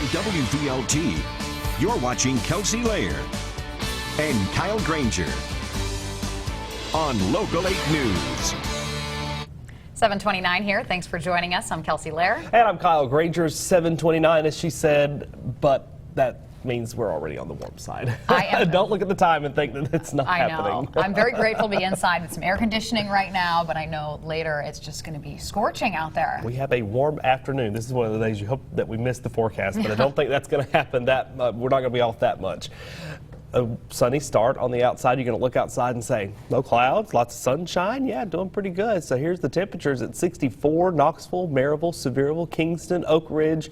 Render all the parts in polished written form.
From WVLT, you're watching Kelsey Lair and Kyle Granger on Local 8 News. 7:29 here. Thanks for joining us. I'm Kelsey Lair. And I'm Kyle Granger. 7:29, as she said, but that means we're already on the warm side. Don't look at the time and think that it's not happening. I know. I'm very grateful to be inside with some air conditioning right now, but I know later it's just going to be scorching out there. We have a warm afternoon. This is one of the days you hope that we miss the forecast, but I don't think that's going to happen. We're not going to be off that much. A sunny start on the outside. You're going to look outside and say, no clouds, lots of sunshine. Yeah, doing pretty good. So here's the temperatures at 64, Knoxville, Maryville, Sevierville, Kingston, Oak Ridge.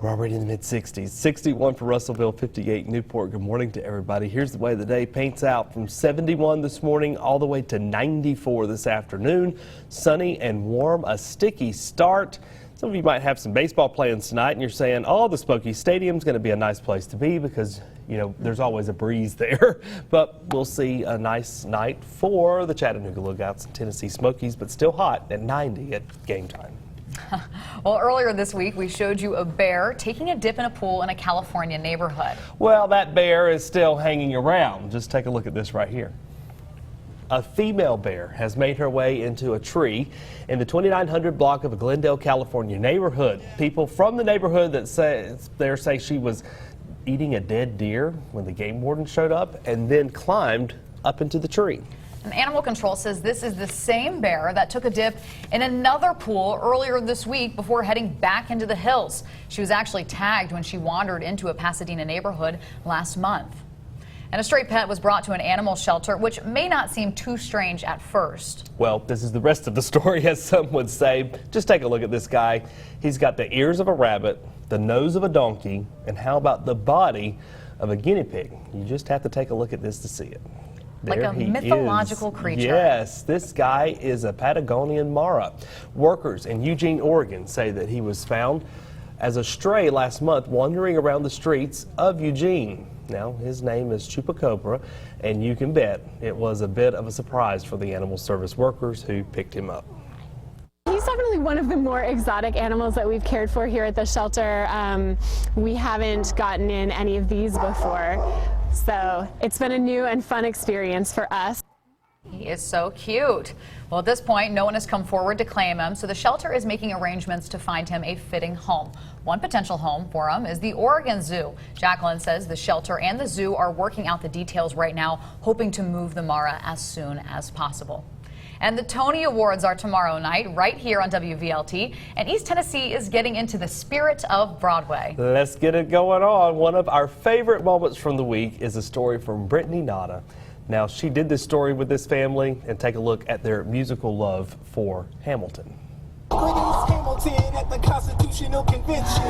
We're already in the mid-60s. 61 for Russellville, 58 Newport. Good morning to everybody. Here's the way the day paints out from 71 this morning all the way to 94 this afternoon. Sunny and warm, a sticky start. Some of you might have some baseball plans tonight and you're saying, oh, the Smoky Stadium's going to be a nice place to be because, you know, there's always a breeze there. But we'll see a nice night for the Chattanooga Lookouts and Tennessee Smokies, but still hot at 90 at game time. Well, earlier this week, we showed you a bear taking a dip in a pool in a California neighborhood. Well, that bear is still hanging around. Just take a look at this right here. A female bear has made her way into a tree in the 2900 block of a Glendale, California neighborhood. People from the neighborhood that say she was eating a dead deer when the game warden showed up and then climbed up into the tree. And Animal Control says this is the same bear that took a dip in another pool earlier this week before heading back into the hills. She was actually tagged when she wandered into a Pasadena neighborhood last month. And a stray pet was brought to an animal shelter, which may not seem too strange at first. Well, this is the rest of the story, as some would say. Just take a look at this guy. He's got the ears of a rabbit, the nose of a donkey, and how about the body of a guinea pig? You just have to take a look at this to see it. Like a mythological creature. Yes, this guy is a Patagonian Mara. Workers in Eugene, Oregon say that he was found as a stray last month wandering around the streets of Eugene. Now, his name is Chupacabra, and you can bet it was a bit of a surprise for the animal service workers who picked him up. He's definitely one of the more exotic animals that we've cared for here at the shelter. We haven't gotten in any of these before, so it's been a new and fun experience for us. He is so cute. Well, at this point, no one has come forward to claim him, so the shelter is making arrangements to find him a fitting home. One potential home for him is the Oregon Zoo. Jacqueline says the shelter and the zoo are working out the details right now, hoping to move the Mara as soon as possible. And the Tony Awards are tomorrow night right here on WVLT, and East Tennessee is getting into the spirit of Broadway. Let's get it going on. One of our favorite moments from the week is a story from Brittany Nada. Now, she did this story with this family, and take a look at their musical love for Hamilton. Hamilton at the Constitutional Convention.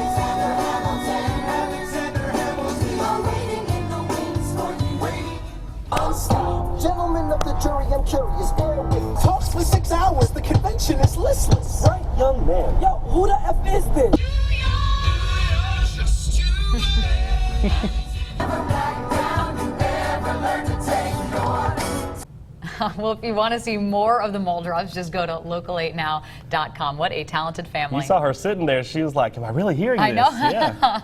Alexander Hamilton, waiting in the wings for you, waiting. Unstopped. Gentlemen of the jury, I'm curious, bear with. Talks for 6 hours, the convention is listless. Right, young man? Yo, who the F is this? Well, if you want to see more of the Muldrows, just go to local8now.com. What a talented family. You saw her sitting there. She was like, am I really hearing this? I know. Yeah.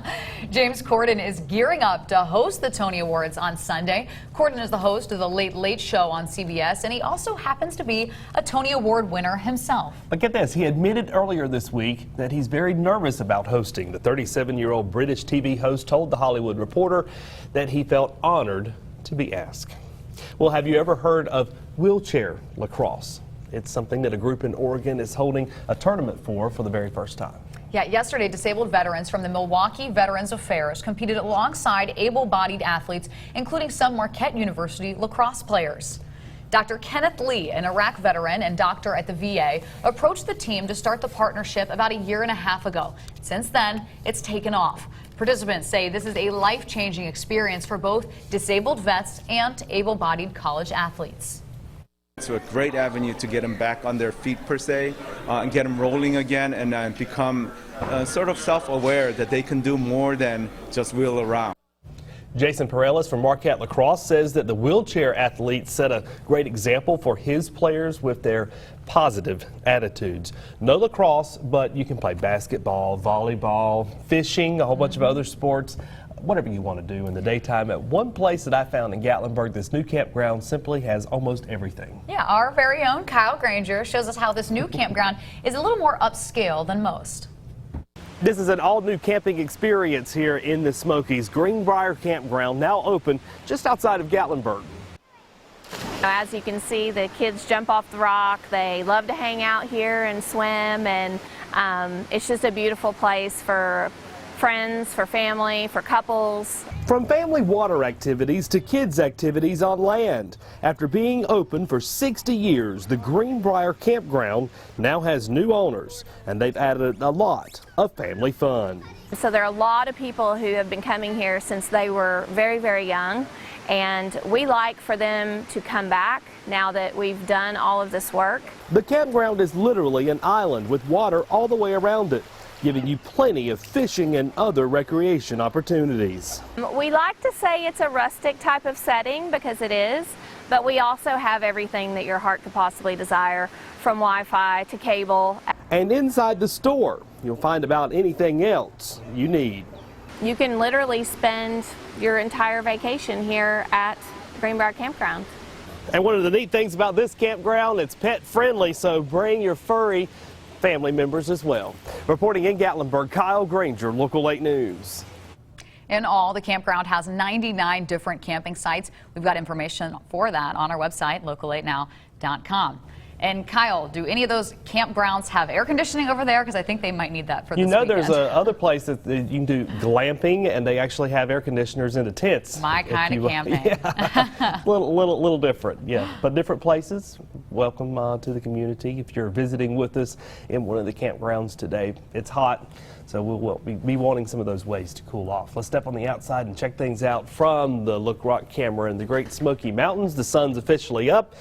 James Corden is gearing up to host the Tony Awards on Sunday. Corden is the host of the Late Late Show on CBS, and he also happens to be a Tony Award winner himself. But get this, he admitted earlier this week that he's very nervous about hosting. The 37-year-old British TV host told The Hollywood Reporter that he felt honored to be asked. Well, have you ever heard of wheelchair lacrosse? It's something that a group in Oregon is holding a tournament for the very first time. Yeah, yesterday, disabled veterans from the Milwaukee Veterans Affairs competed alongside able-bodied athletes, including some Marquette University lacrosse players. Dr. Kenneth Lee, an Iraq veteran and doctor at the VA, approached the team to start the partnership about a year and a half ago. Since then, it's taken off. Participants say this is a life-changing experience for both disabled vets and able-bodied college athletes. It's a great avenue to get them back on their feet per se, and get them rolling again, and become sort of self-aware that they can do more than just wheel around. Jason Pareles from Marquette Lacrosse says that the wheelchair athletes set a great example for his players with their positive attitudes. No lacrosse, but you can play basketball, volleyball, fishing, a whole bunch of other sports, whatever you want to do in the daytime. At one place that I found in Gatlinburg, this new campground simply has almost everything. Yeah, our very own Kyle Granger shows us how this new campground is a little more upscale than most. This is an all-new camping experience here in the Smokies. Greenbrier Campground, now open just outside of Gatlinburg. As you can see, the kids jump off the rock. They love to hang out here and swim, and it's just a beautiful place for friends, for family, for couples. From family water activities to kids activities on land. After being open for 60 years, the Greenbrier Campground now has new owners, and they've added a lot of family fun. So there are a lot of people who have been coming here since they were very, very young, and we like for them to come back now that we've done all of this work. The campground is literally an island with water all the way around it, giving you plenty of fishing and other recreation opportunities. We like to say it's a rustic type of setting because it is, but we also have everything that your heart could possibly desire, from Wi-Fi to cable. And inside the store, you'll find about anything else you need. You can literally spend your entire vacation here at Greenbrier Campground. And one of the neat things about this campground, it's pet friendly, so bring your furry family members as well. Reporting in Gatlinburg, Kyle Granger, Local 8 News. In all, the campground has 99 different camping sites. We've got information for that on our website, local8now.com. And Kyle, do any of those campgrounds have air conditioning over there? Because I think they might need that for this weekend. There's other place that you can do glamping, and they actually have air conditioners in the tents. My kind of camping. Yeah. little different, yeah. But different places. Welcome to the community. If you're visiting with us in one of the campgrounds today, it's hot, so we'll be wanting some of those ways to cool off. Let's step on the outside and check things out from the Look Rock camera in the Great Smoky Mountains. The sun's officially up.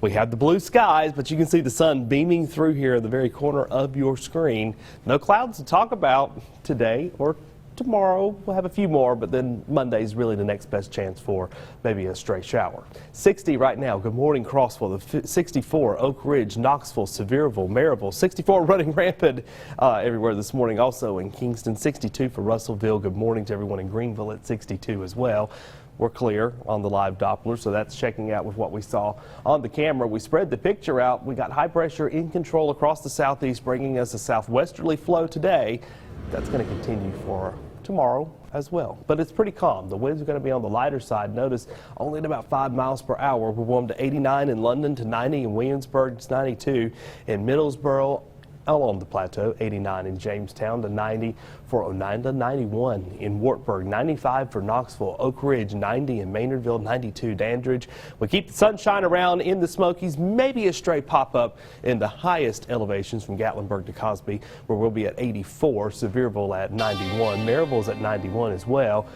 We have the blue skies, but you can see the sun beaming through here in the very corner of your screen. No clouds to talk about today or tomorrow. We'll have a few more, but then Monday's really the next best chance for maybe a stray shower. 60 right now. Good morning, Crossville. 64, Oak Ridge, Knoxville, Sevierville, Maryville. 64 running rampant everywhere this morning. Also in Kingston, 62 for Russellville. Good morning to everyone in Greenville at 62 as well. We're clear on the live Doppler, so that's checking out with what we saw on the camera. We spread the picture out. We got high pressure in control across the southeast, bringing us a southwesterly flow today. That's going to continue for tomorrow as well, but it's pretty calm. The winds are going to be on the lighter side. Notice only at about 5 miles per hour. We're warm to 89 in London, to 90 in Williamsburg, it's 92 in Middlesboro, along the plateau, 89 in Jamestown, to 90 for Oneida, 91 in Wartburg, 95 for Knoxville, Oak Ridge, 90 in Maynardville, 92 Dandridge. We keep the sunshine around in the Smokies, maybe a stray pop-up in the highest elevations from Gatlinburg to Cosby, where we'll be at 84, Sevierville at 91, Maryville's at 91 as well.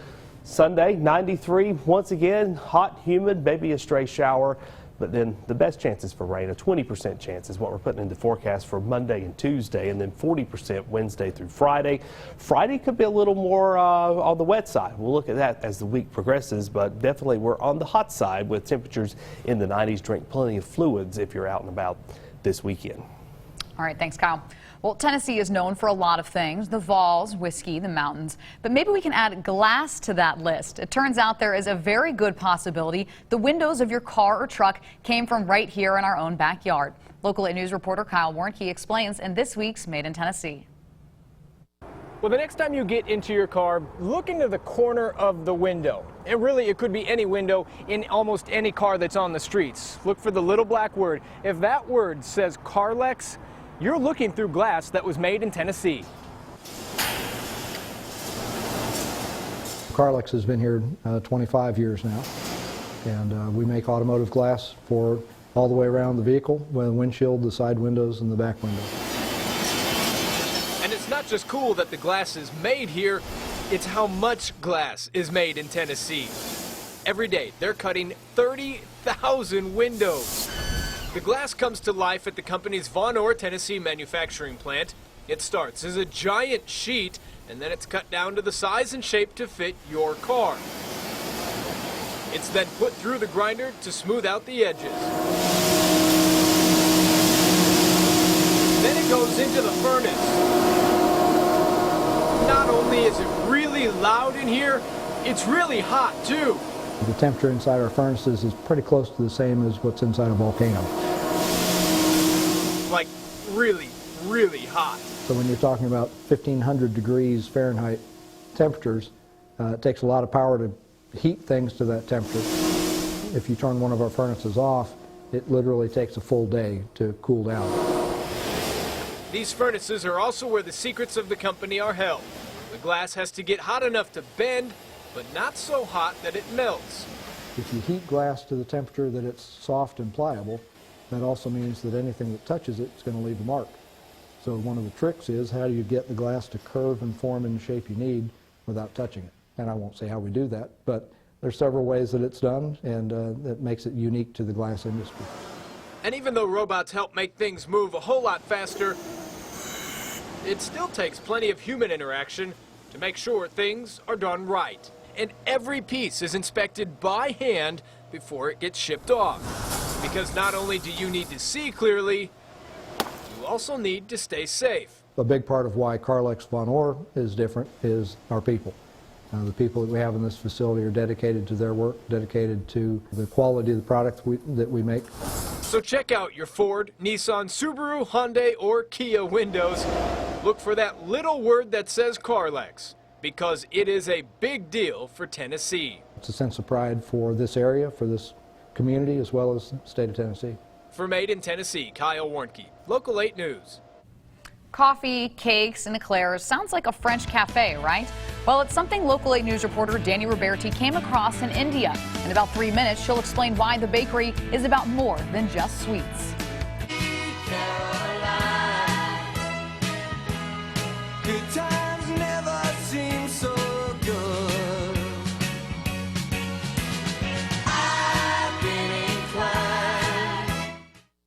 Sunday, 93, once again, hot, humid, maybe a stray shower. But then the best chances for rain, a 20% chance is what we're putting in the forecast for Monday and Tuesday, and then 40% Wednesday through Friday. Friday could be a little more on the wet side. We'll look at that as the week progresses, but definitely we're on the hot side with temperatures in the 90s. Drink plenty of fluids if you're out and about this weekend. All right, thanks, Kyle. Well, Tennessee is known for a lot of things, the Vols, whiskey, the mountains, but maybe we can add glass to that list. It turns out there is a very good possibility the windows of your car or truck came from right here in our own backyard. Local 8 News reporter Kyle Warnke explains in this week's Made in Tennessee. Well, the next time you get into your car, look into the corner of the window. And really, it could be any window in almost any car that's on the streets. Look for the little black word. If that word says Carlex, you're looking through glass that was made in Tennessee. Carlex has been here 25 years now, and we make automotive glass for all the way around the vehicle, the windshield, the side windows, and the back window. And it's not just cool that the glass is made here, it's how much glass is made in Tennessee. Every day, they're cutting 30,000 windows. The glass comes to life at the company's Von Orr, Tennessee manufacturing plant. It starts as a giant sheet, and then it's cut down to the size and shape to fit your car. It's then put through the grinder to smooth out the edges. Then it goes into the furnace. Not only is it really loud in here, it's really hot too. The temperature inside our furnaces is pretty close to the same as what's inside a volcano. Like really, really hot. So when you're talking about 1,500 degrees Fahrenheit temperatures, it takes a lot of power to heat things to that temperature. If you turn one of our furnaces off, it literally takes a full day to cool down. These furnaces are also where the secrets of the company are held. The glass has to get hot enough to bend, but not so hot that it melts. If you heat glass to the temperature that it's soft and pliable, that also means that anything that touches it is going to leave a mark. So one of the tricks is how do you get the glass to curve and form in the shape you need without touching it. And I won't say how we do that, but there's several ways that it's done, and that makes it unique to the glass industry. And even though robots help make things move a whole lot faster, it still takes plenty of human interaction to make sure things are done right. And every piece is inspected by hand before it gets shipped off. Because not only do you need to see clearly, you also need to stay safe. A big part of why Carlex Von Orr is different is our people. The people that we have in this facility are dedicated to their work, dedicated to the quality of the product that we make. So check out your Ford, Nissan, Subaru, Hyundai, or Kia windows. Look for that little word that says Carlex, because it is a big deal for Tennessee. It's a sense of pride for this area, for this community, as well as the state of Tennessee. For Made in Tennessee, Kyle Warnke, Local 8 News. Coffee, cakes, and eclairs sounds like a French cafe, right? Well, it's something Local 8 News reporter Danny Roberti came across in India. In about 3 minutes, she'll explain why the bakery is about more than just sweets.